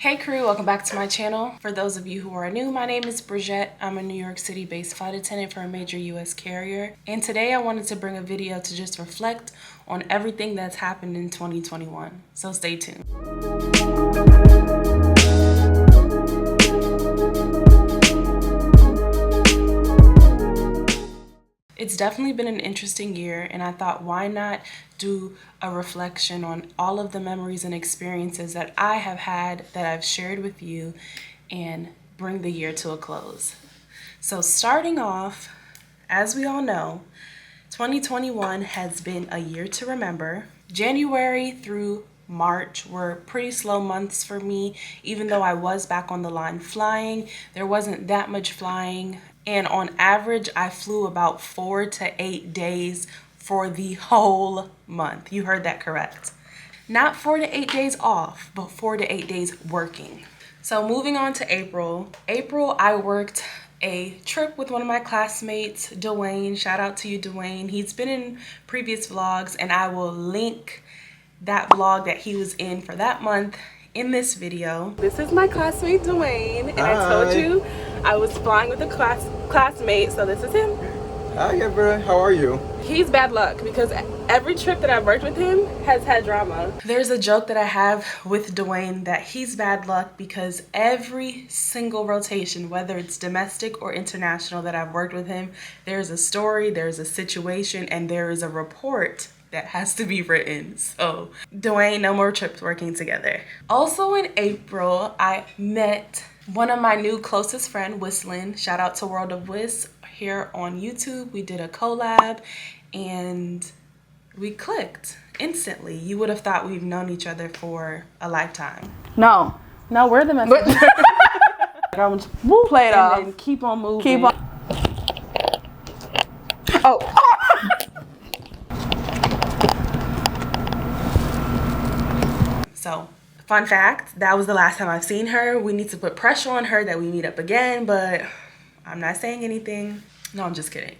Hey crew, welcome back to my channel. For those of you who are new, my name is Bridgette. I'm a New York City based flight attendant for a major US carrier. And today I wanted to bring a video to just reflect on everything that's happened in 2021. So stay tuned. It's definitely been an interesting year, and I thought, why not do a reflection on all of the memories and experiences that I have had that I've shared with you and bring the year to a close. So starting off, as we all know, 2021 has been a year to remember. January through March were pretty slow months for me. Even though I was back on the line flying, there wasn't that much flying. And on average, I flew about 4 to 8 days for the whole month. You heard that correct. Not 4 to 8 days off, but 4 to 8 days working. So moving on to April. April, I worked a trip with one of my classmates, Dwayne. Shout out to you, Dwayne. He's been in previous vlogs, and I will link that vlog that he was in for that month in this video. This is my classmate Dwayne, and I told you I was flying with a classmate, so this is him. Hi, Amber. How are you? He's bad luck because every trip that I've worked with him has had drama. There's a joke that I have with Dwayne that he's bad luck because every single rotation, whether it's domestic or international that I've worked with him, there's a story, there's a situation, and there is a report that has to be written. So Dwayne, no more trips working together. Also in April, I met one of my new closest friend, Whistling. Shout out to World of Whist here on YouTube. We did a collab and we clicked instantly. You would have thought we've known each other for a lifetime. No, we're the messenger. We'll play it off. And then keep on moving. Keep on. Oh. So, fun fact, that was the last time I've seen her. We need to put pressure on her that we meet up again, but I'm not saying anything. No, I'm just kidding.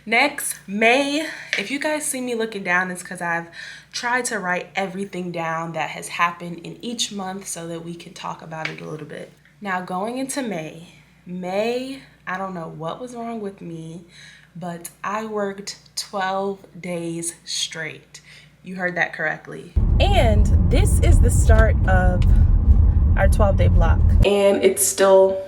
Next, May. If you guys see me looking down, it's because I've tried to write everything down that has happened in each month so that we can talk about it a little bit. Now, going into May, I don't know what was wrong with me, but I worked 12 days straight. You heard that correctly. And this is the start of our 12-day block. And it's still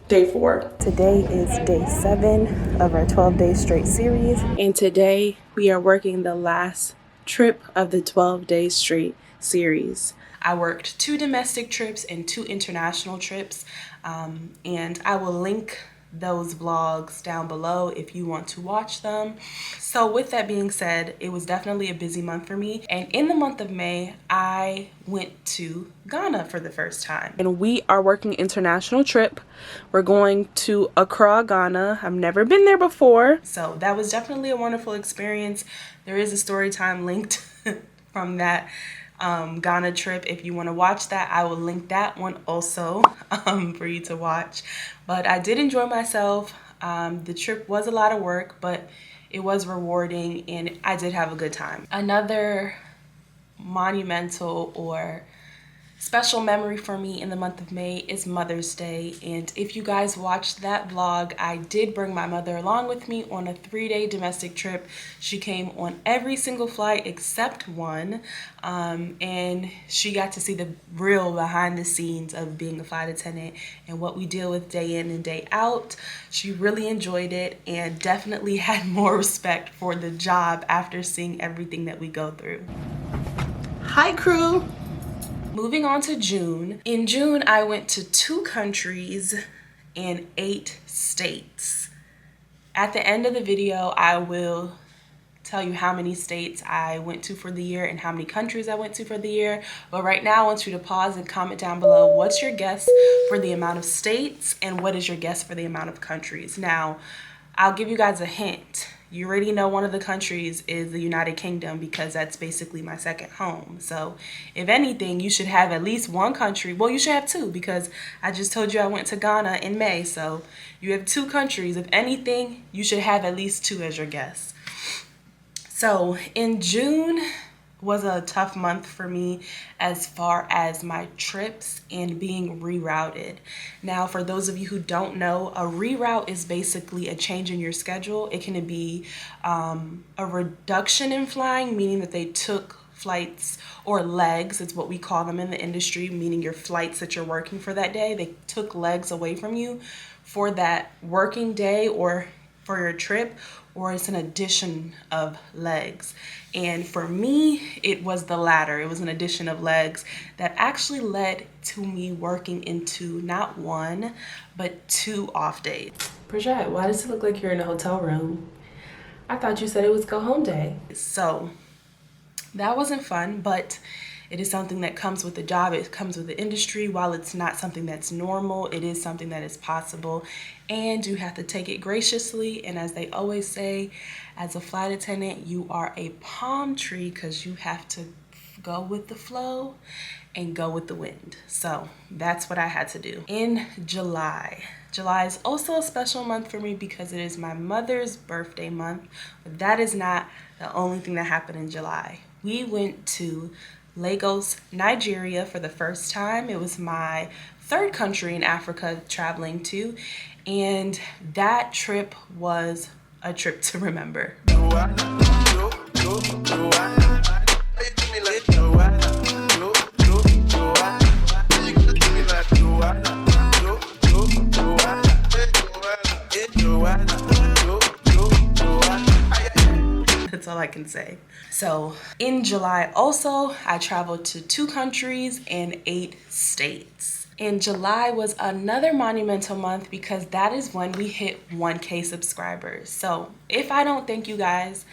day 4. Today is day 7 of our 12-day straight series. And today we are working the last trip of the 12-day straight series. I worked 2 domestic trips and 2 international trips. And I will link those vlogs down below if you want to watch them. So with that being said, it was definitely a busy month for me. And in the month of May, I went to Ghana for the first time. And we are working international trip. We're going to Accra, Ghana. I've never been there before. So that was definitely a wonderful experience. There is a story time linked from that Ghana trip. If you want to watch that, I will link that one also for you to watch. But I did enjoy myself. The trip was a lot of work, but it was rewarding and I did have a good time. Another monumental or special memory for me in the month of May is Mother's Day. And if you guys watched that vlog, I did bring my mother along with me on a 3-day domestic trip. She came on every single flight except one. And she got to see the real behind the scenes of being a flight attendant and what we deal with day in and day out. She really enjoyed it and definitely had more respect for the job after seeing everything that we go through. Hi crew. Moving on to June. In June, I went to 2 countries and 8 states. At the end of the video, I will tell you how many states I went to for the year and how many countries I went to for the year. But right now, I want you to pause and comment down below what's your guess for the amount of states and what is your guess for the amount of countries. Now, I'll give you guys a hint. You already know one of the countries is the United Kingdom because that's basically my second home. So if anything, you should have at least 1 country. Well, you should have 2 because I just told you I went to Ghana in May. So you have 2 countries. If anything, you should have at least 2 as your guess. So in June, was a tough month for me as far as my trips and being rerouted. Now, for those of you who don't know, a reroute is basically a change in your schedule. It can be a reduction in flying, meaning that they took flights or legs, it's what we call them in the industry, meaning your flights that you're working for that day. They took legs away from you for that working day or for your trip, or it's an addition of legs. And for me, it was the latter. It was an addition of legs that actually led to me working into not one, but 2 off days. Bridgette, why does it look like you're in a hotel room? I thought you said it was go home day. So that wasn't fun, but it is something that comes with the job. It comes with the industry. While it's not something that's normal, it is something that is possible, and you have to take it graciously. And as they always say, as a flight attendant, you are a palm tree because you have to go with the flow and go with the wind. So that's what I had to do. In July is also a special month for me because it is my mother's birthday month, but that is not the only thing that happened in July. We went to Lagos, Nigeria for the first time. It was my 3rd country in Africa traveling to, and that trip was a trip to remember. That's all I can say. So in July also, I traveled to 2 countries and 8 states. And July was another monumental month because that is when we hit 1K subscribers. So if I don't thank you guys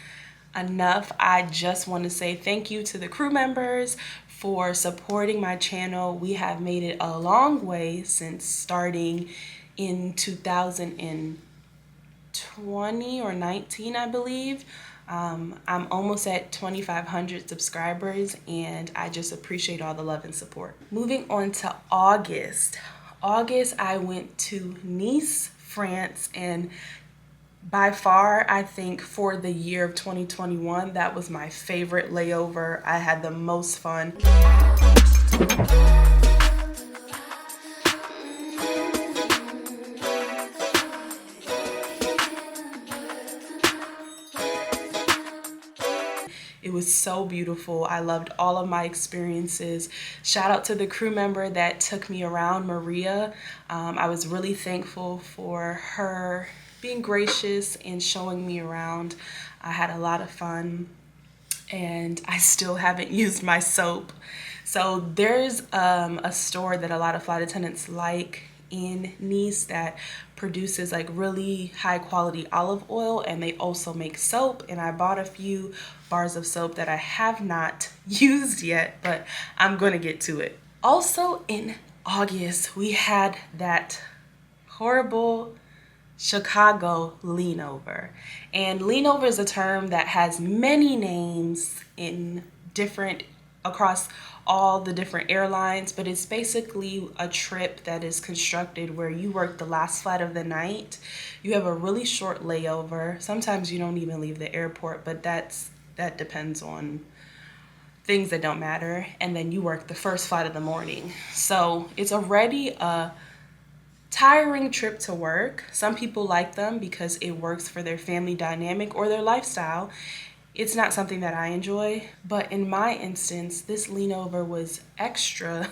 enough, I just want to say thank you to the crew members for supporting my channel. We have made it a long way since starting in 2020 or 19, I believe. I'm almost at 2,500 subscribers, and I just appreciate all the love and support. Moving on to August, I went to Nice, France, and by far, I think for the year of 2021, that was my favorite layover. I had the most fun. It was so beautiful. I loved all of my experiences. Shout out to the crew member that took me around, Maria. I was really thankful for her being gracious and showing me around. I had a lot of fun, and I still haven't used my soap. So there's a store that a lot of flight attendants like in Nice that produces like really high quality olive oil, and they also make soap, and I bought a few bars of soap that I have not used yet, but I'm going to get to it. Also in August, we had that horrible Chicago leanover. And leanover is a term that has many names in different across all the different airlines, but it's basically a trip that is constructed where you work the last flight of the night. You have a really short layover. Sometimes you don't even leave the airport, but that depends on things that don't matter. And then you work the first flight of the morning. So it's already a tiring trip to work. Some people like them because it works for their family dynamic or their lifestyle. It's not something that I enjoy, but in my instance, this leanover was extra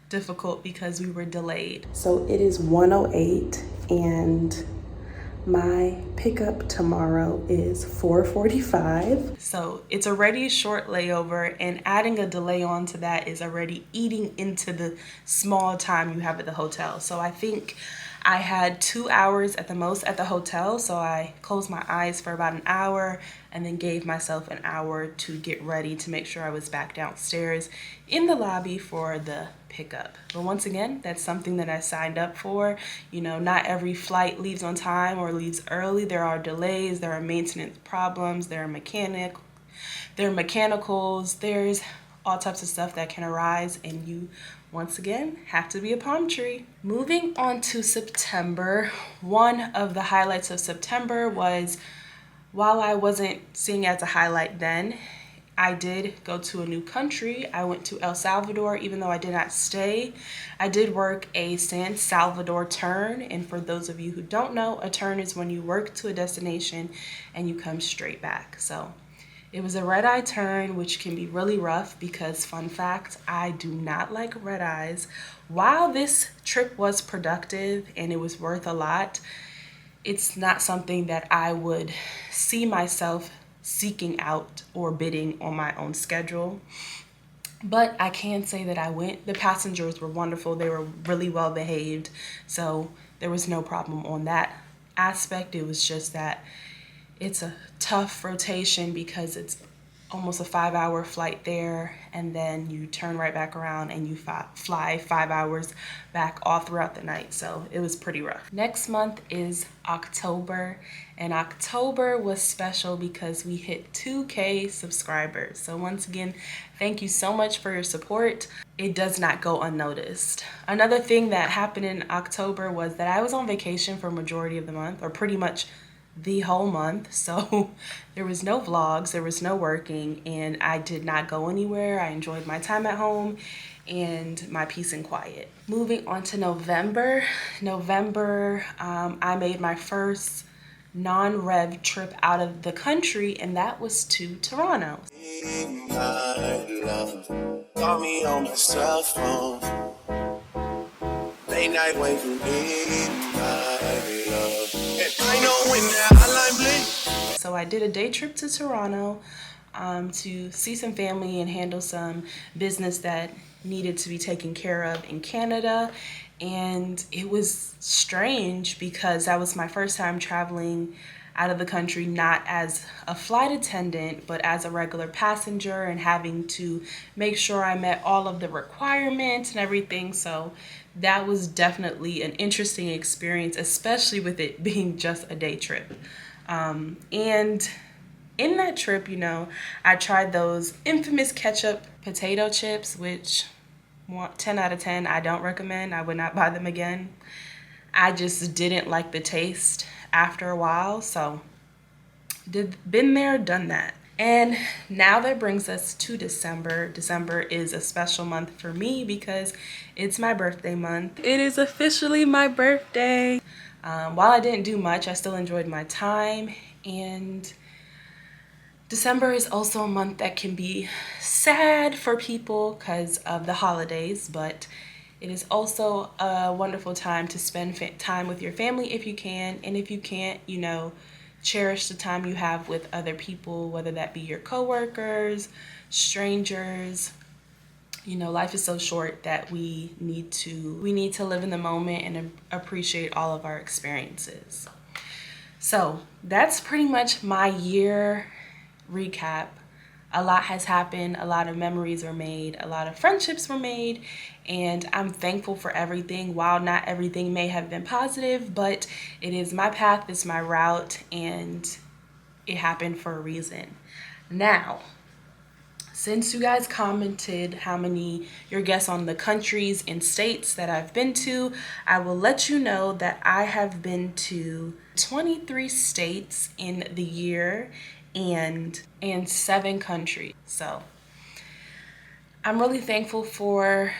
difficult because we were delayed. So it is 1:08 and my pickup tomorrow is 4:45. So it's already a short layover, and adding a delay onto that is already eating into the small time you have at the hotel. So I think I had 2 hours at the most at the hotel, so I closed my eyes for about an hour and then gave myself an hour to get ready to make sure I was back downstairs in the lobby for the pickup. But once again, that's something that I signed up for. You know, not every flight leaves on time or leaves early. There are delays, there are maintenance problems, there are mechanicals, there's all types of stuff that can arise, and you once again have to be a palm tree. Moving on to September, one of the highlights of September was, while I wasn't seeing it as a highlight then, I did go to a new country. I went to El Salvador, even though I did not stay. I did work a San Salvador turn. And for those of you who don't know, a turn is when you work to a destination and you come straight back. So it was a red-eye turn, which can be really rough because, fun fact, I do not like red eyes. While this trip was productive and it was worth a lot, it's not something that I would see myself seeking out or bidding on my own schedule. But I can say that I went. The passengers were wonderful. They were really well behaved. So there was no problem on that aspect. It was just that it's a tough rotation because it's almost a 5-hour flight there, and then you turn right back around and you fly 5 hours back all throughout the night. So it was pretty rough. Next month is October, and October was special because we hit 2K subscribers. So once again, thank you so much for your support. It does not go unnoticed. Another thing that happened in October was that I was on vacation for a majority of the month, or pretty much the whole month. So there was no vlogs, there was no working, and I did not go anywhere. I enjoyed my time at home and my peace and quiet. Moving on to November. I made my first non-rev trip out of the country, and that was to Toronto. Call me on my cell phone. Late night waiting in my love. I know when that hotline bling. So I did a day trip to Toronto to see some family and handle some business that needed to be taken care of in Canada. And it was strange because that was my first time traveling out of the country, not as a flight attendant, but as a regular passenger, and having to make sure I met all of the requirements and everything. So that was definitely an interesting experience, especially with it being just a day trip. And in that trip, you know, I tried those infamous ketchup potato chips, which 10 out of 10, I don't recommend. I would not buy them again. I just didn't like the taste after a while. So been there, done that. And now that brings us to December. December is a special month for me because it's my birthday month. It is officially my birthday. While I didn't do much, I still enjoyed my time. And December is also a month that can be sad for people because of the holidays, but it is also a wonderful time to spend time with your family if you can. And if you can't, you know, cherish the time you have with other people, whether that be your coworkers, strangers. You know, life is so short that we need to live in the moment and appreciate all of our experiences. So that's pretty much my year recap. A lot has happened, a lot of memories were made, a lot of friendships were made, and I'm thankful for everything. While not everything may have been positive, but it is my path, it's my route, and it happened for a reason. Now, since you guys commented how many your guess on the countries and states that I've been to, I will let you know that I have been to 23 states in the year and 7 countries. So I'm really thankful for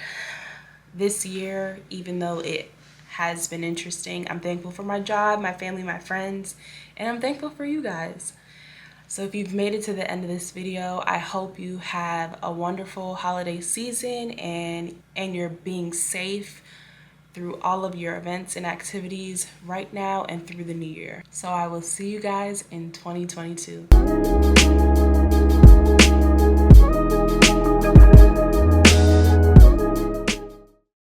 this year, even though it has been interesting. I'm thankful for my job, my family, my friends, and I'm thankful for you guys. So if you've made it to the end of this video, I hope you have a wonderful holiday season and you're being safe through all of your events and activities right now and through the new year. So I will see you guys in 2022.